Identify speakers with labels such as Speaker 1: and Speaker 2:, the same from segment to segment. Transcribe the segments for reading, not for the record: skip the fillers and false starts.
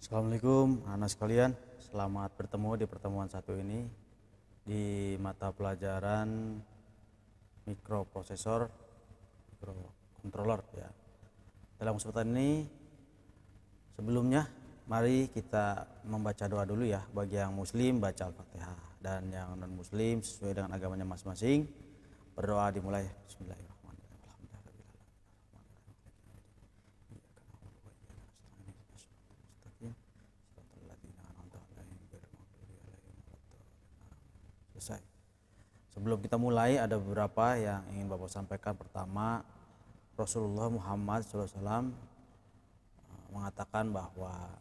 Speaker 1: Assalamualaikum anak sekalian, selamat bertemu di pertemuan satu ini di mata pelajaran mikroprosesor, mikrocontroller ya. Dalam kesempatan ini sebelumnya mari kita membaca doa dulu ya. Bagi yang muslim baca Al-Fatihah dan yang non muslim sesuai dengan agamanya masing-masing berdoa dimulai. Bismillahirrahmanirrahim. Selesai. Sebelum kita mulai ada beberapa yang ingin Bapak sampaikan. Pertama, Rasulullah Muhammad SAW mengatakan bahwa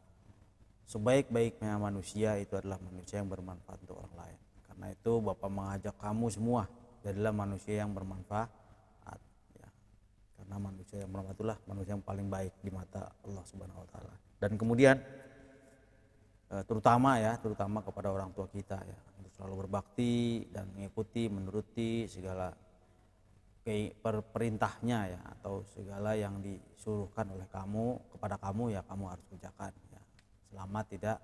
Speaker 1: sebaik-baiknya manusia itu adalah manusia yang bermanfaat untuk orang lain. Karena itu Bapak mengajak kamu semua jadilah manusia yang bermanfaat ya. Karena manusia yang bermanfaat itulah manusia yang paling baik di mata Allah Subhanahu wa taala. Dan kemudian terutama kepada orang tua kita ya, untuk selalu berbakti dan mengikuti, menuruti segala perintahnya ya, atau segala yang disuruhkan oleh kamu kepada kamu ya kamu harus kerjakan ya, selama tidak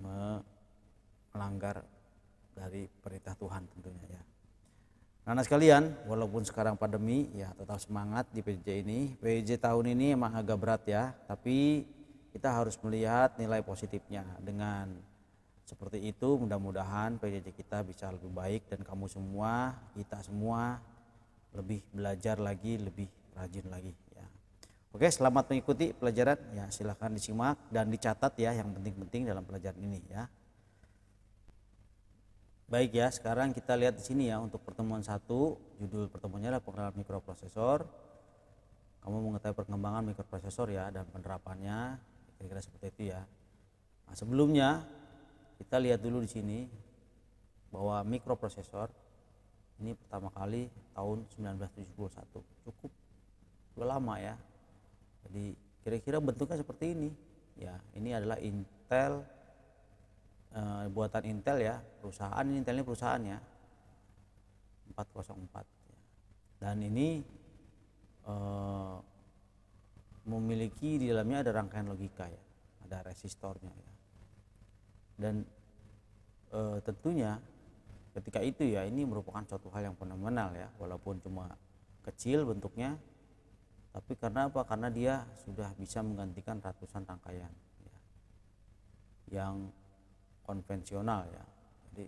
Speaker 1: melanggar dari perintah Tuhan tentunya ya. Nah sekalian, walaupun sekarang pandemi ya tetap semangat di PJJ ini. PJJ tahun ini emang agak berat ya, tapi kita harus melihat nilai positifnya. Dengan seperti itu mudah-mudahan PJJ kita bisa lebih baik dan kamu semua, kita semua lebih belajar lagi, lebih rajin lagi ya. Oke, selamat mengikuti pelajaran ya, silahkan disimak dan dicatat ya yang penting-penting dalam pelajaran ini ya. Baik ya, sekarang kita lihat di sini ya untuk pertemuan 1, judul pertemuannya adalah pengenalan mikroprosesor. Kamu mengetahui perkembangan mikroprosesor ya dan penerapannya, kira-kira seperti itu ya. Nah, sebelumnya kita lihat dulu di sini bahwa mikroprosesor ini pertama kali tahun 1971, cukup lama ya. Jadi kira-kira bentuknya seperti ini ya. Ini adalah Intel, buatan Intel ya, perusahaan ini, Intel ini perusahaannya 404 ya. Dan ini memiliki di dalamnya ada rangkaian logika ya, ada resistornya ya. Dan tentunya ketika itu ya ini merupakan suatu hal yang fenomenal ya, walaupun cuma kecil bentuknya, tapi karena apa? Karena dia sudah bisa menggantikan ratusan rangkaian ya, yang konvensional ya. Jadi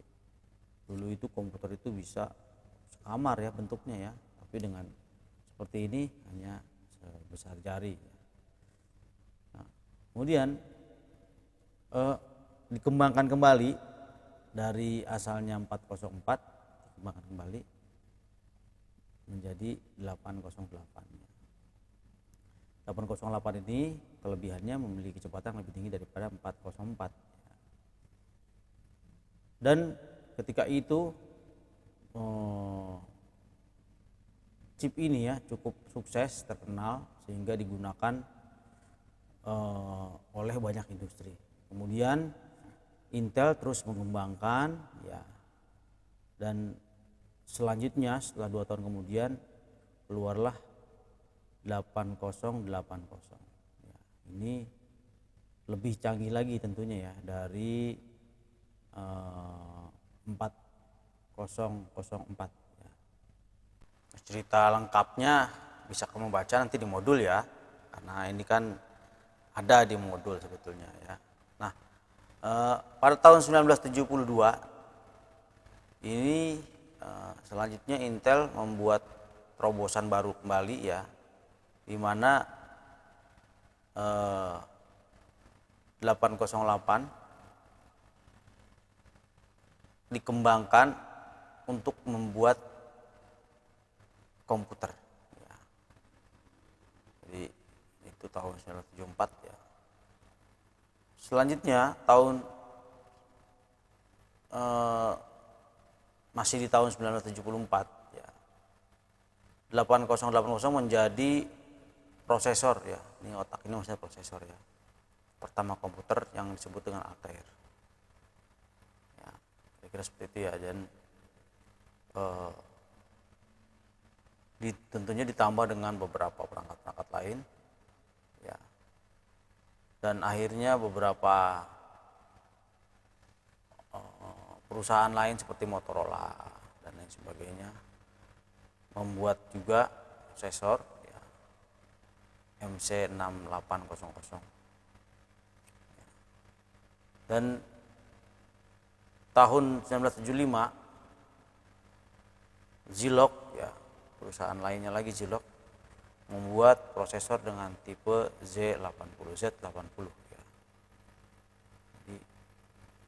Speaker 1: dulu itu komputer itu bisa sekamar ya bentuknya ya, tapi dengan seperti ini hanya sebesar jari ya. Nah, kemudian dikembangkan kembali dari asalnya 404, dikembangkan kembali menjadi 808 ya. 808 ini kelebihannya memiliki kecepatan lebih tinggi daripada 404 ya. Dan ketika itu chip ini ya cukup sukses, terkenal sehingga digunakan oleh banyak industri. Kemudian Intel terus mengembangkan ya, dan selanjutnya setelah 2 tahun kemudian keluarlah 8080 ya. Ini lebih canggih lagi tentunya ya dari 4004 ya. Cerita lengkapnya bisa kamu baca nanti di modul ya, karena ini kan ada di modul sebetulnya ya. Nah, pada tahun 1972 ini selanjutnya Intel membuat terobosan baru kembali ya, di mana 808 dikembangkan untuk membuat komputer ya. Jadi itu tahun 1974 ya. Selanjutnya tahun masih di tahun 1974 ya, 8080 menjadi prosesor ya. Ini otak ini maksudnya prosesor ya, pertama komputer yang disebut dengan Altair ya, kira-kira seperti itu ya. Dan tentunya ditambah dengan beberapa perangkat-perangkat lain ya. dan akhirnya beberapa perusahaan lain seperti Motorola dan lain sebagainya membuat juga prosesor ya, MC6800. Dan tahun 1975 Zilog ya, perusahaan lainnya lagi Zilog membuat prosesor dengan tipe Z80 ya. Jadi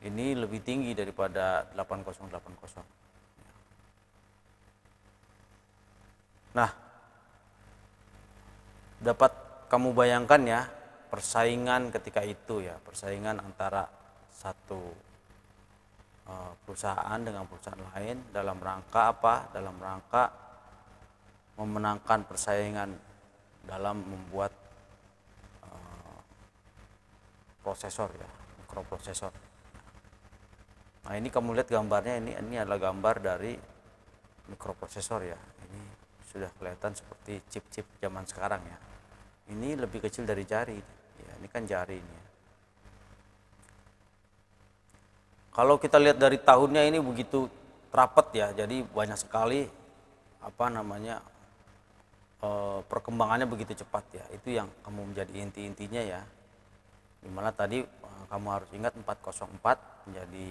Speaker 1: ini lebih tinggi daripada 8080. Nah, dapat kamu bayangkan ya persaingan ketika itu ya, persaingan antara satu perusahaan dengan perusahaan lain dalam rangka apa? Dalam rangka memenangkan persaingan dalam membuat prosesor ya, mikroprosesor. Nah, ini kamu lihat gambarnya, ini adalah gambar dari mikroprosesor ya. Ini sudah kelihatan seperti chip-chip zaman sekarang ya. Ini lebih kecil dari jari ya, ini kan jari ini ya. Kalau kita lihat dari tahunnya ini begitu rapet ya, jadi banyak sekali perkembangannya begitu cepat ya. Itu yang kamu menjadi inti-intinya ya. Dimana tadi kamu harus ingat 404 menjadi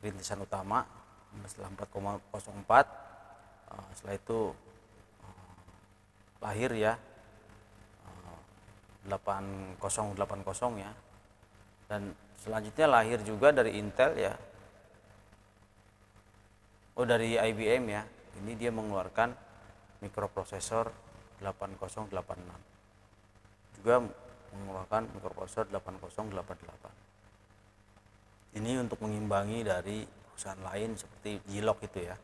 Speaker 1: rintisan utama. Setelah 404 setelah itu lahir ya 8080 ya. Dan selanjutnya lahir juga dari Intel ya. Dari IBM ya. Ini dia mengeluarkan mikroprosesor 8086. Juga mengeluarkan mikroprosesor 8088. Ini untuk mengimbangi dari perusahaan lain seperti Zilog itu ya.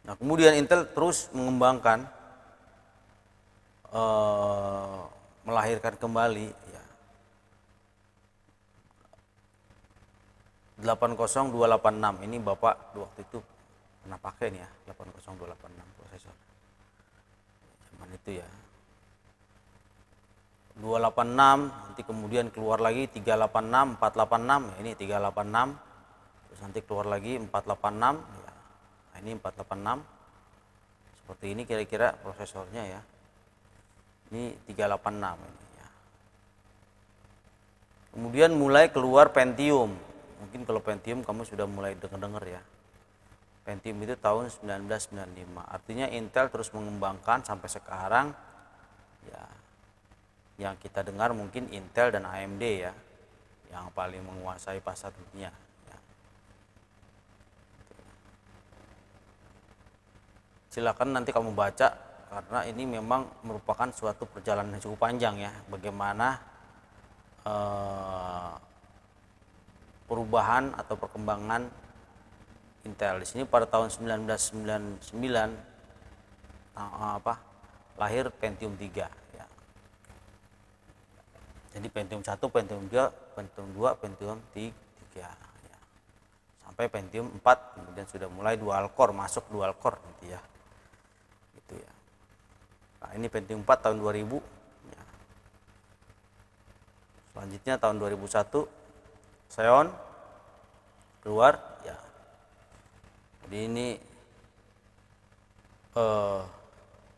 Speaker 1: Nah, kemudian Intel terus mengembangkan melahirkan kembali ya 80286. Ini Bapak waktu itu pernah pakai nih ya, 80286 prosesor zaman itu ya. 286, nanti kemudian keluar lagi 386, 486 ya, ini 386, terus nanti keluar lagi 486 ya. Nah, ini 486 seperti ini kira-kira prosesornya ya. Ini 386 ini ya. Kemudian mulai keluar Pentium. Mungkin kalau Pentium kamu sudah mulai dengar ya. Pentium itu tahun 1995. Artinya Intel terus mengembangkan sampai sekarang ya. Yang kita dengar mungkin Intel dan AMD ya, yang paling menguasai pasar dunia ya. Silakan nanti kamu baca, karena ini memang merupakan suatu perjalanan yang cukup panjang ya, bagaimana perubahan atau perkembangan Intel. Di sini pada tahun 1999 lahir Pentium 3 ya. Jadi Pentium 1, Pentium 2, Pentium 2, Pentium 3 ya. Sampai Pentium 4 kemudian sudah mulai dual core, masuk dual core nanti ya. Gitu ya. Nah, ini Pentium 4 tahun 2000 ya. Selanjutnya tahun 2001 Xeon keluar ya. Jadi ini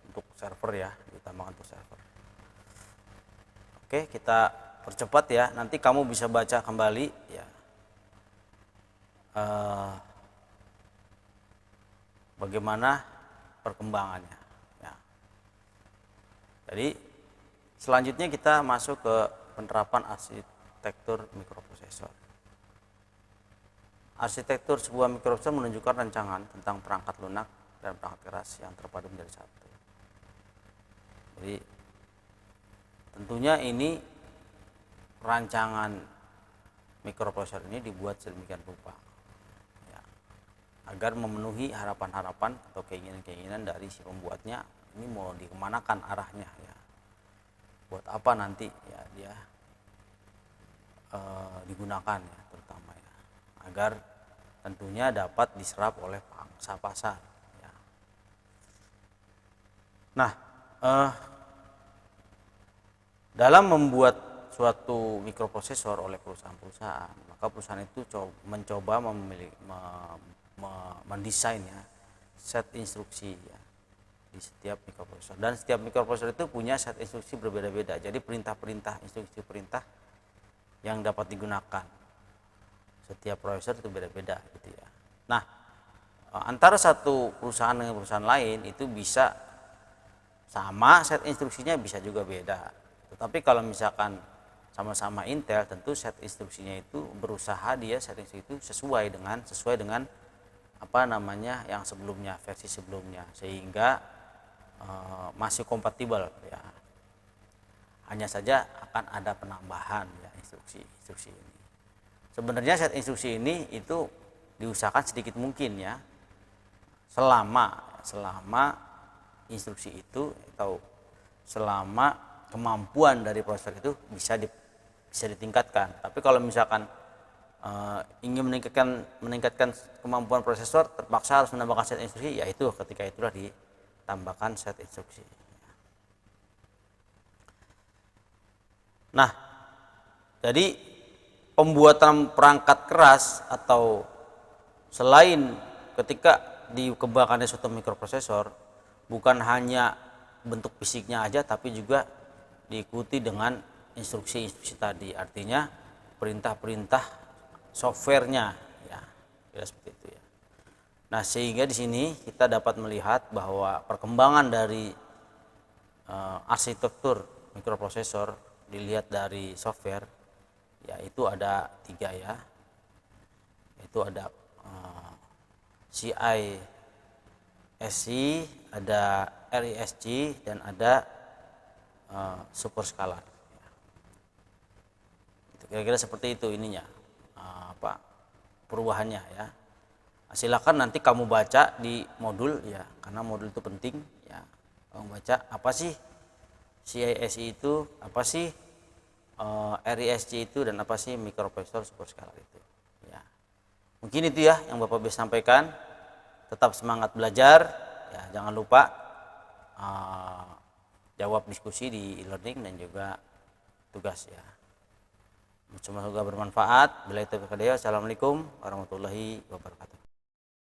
Speaker 1: untuk server ya, ditambahkan untuk server. Oke, kita percepat ya. Nanti kamu bisa baca kembali ya. Bagaimana perkembangannya ya. Jadi selanjutnya kita masuk ke penerapan arsitektur mikroprosesor. Arsitektur sebuah mikroprosesor menunjukkan rancangan tentang perangkat lunak dan perangkat keras yang terpadu menjadi satu. Jadi tentunya ini rancangan mikroprosesor ini dibuat sedemikian rupa ya, agar memenuhi harapan-harapan atau keinginan-keinginan dari si pembuatnya. Ini mau dikemanakan arahnya ya, buat apa nanti ya dia digunakan ya, terutama ya, agar tentunya dapat diserap oleh pangsa pasar ya. Nah,
Speaker 2: Dalam membuat suatu mikroprosesor oleh perusahaan-perusahaan, maka perusahaan itu mencoba mendesain ya set instruksi ya di setiap mikroprosesor, dan setiap mikroprosesor itu punya set instruksi berbeda-beda. Jadi perintah-perintah, instruksi perintah yang dapat digunakan setiap prosesor itu beda-beda gitu ya. Nah, antara satu perusahaan dengan perusahaan lain itu bisa sama set instruksinya, bisa juga beda. Tetapi kalau misalkan sama-sama Intel, tentu set instruksinya itu berusaha dia set instruksi itu sesuai dengan apa namanya yang sebelumnya, versi sebelumnya, sehingga masih kompatibel ya. Hanya saja akan ada penambahan ya instruksi ini. Sebenarnya set instruksi ini itu diusahakan sedikit mungkin ya, selama instruksi itu atau selama kemampuan dari prosesor itu bisa ditingkatkan. Tapi kalau misalkan ingin meningkatkan kemampuan prosesor, terpaksa harus menambahkan set instruksi, yaitu ketika itulah ditambahkan set instruksi. Nah, jadi pembuatan perangkat keras atau selain ketika dikembangkannya suatu mikroprosesor, bukan hanya bentuk fisiknya aja, tapi juga diikuti dengan instruksi-instruksi tadi, artinya perintah-perintah softwarenya ya, kira seperti itu ya. Nah, sehingga di sini kita dapat melihat bahwa perkembangan dari arsitektur mikroprosesor dilihat dari software, yaitu ada 3 ya, itu ada CISC, ada RISC, dan ada superscalar. Kira-kira seperti itu ininya, perubahannya ya. Silakan nanti kamu baca di modul ya, karena modul itu penting ya. Kamu baca apa sih CISC itu, apa sih RISC itu, dan apa sih mikroprosesor superscalar itu ya. Mungkin itu ya yang Bapak bisa sampaikan. Tetap semangat belajar ya, jangan lupa jawab diskusi di e-learning dan juga tugas ya. Semoga bermanfaat. Assalamualaikum warahmatullahi wabarakatuh.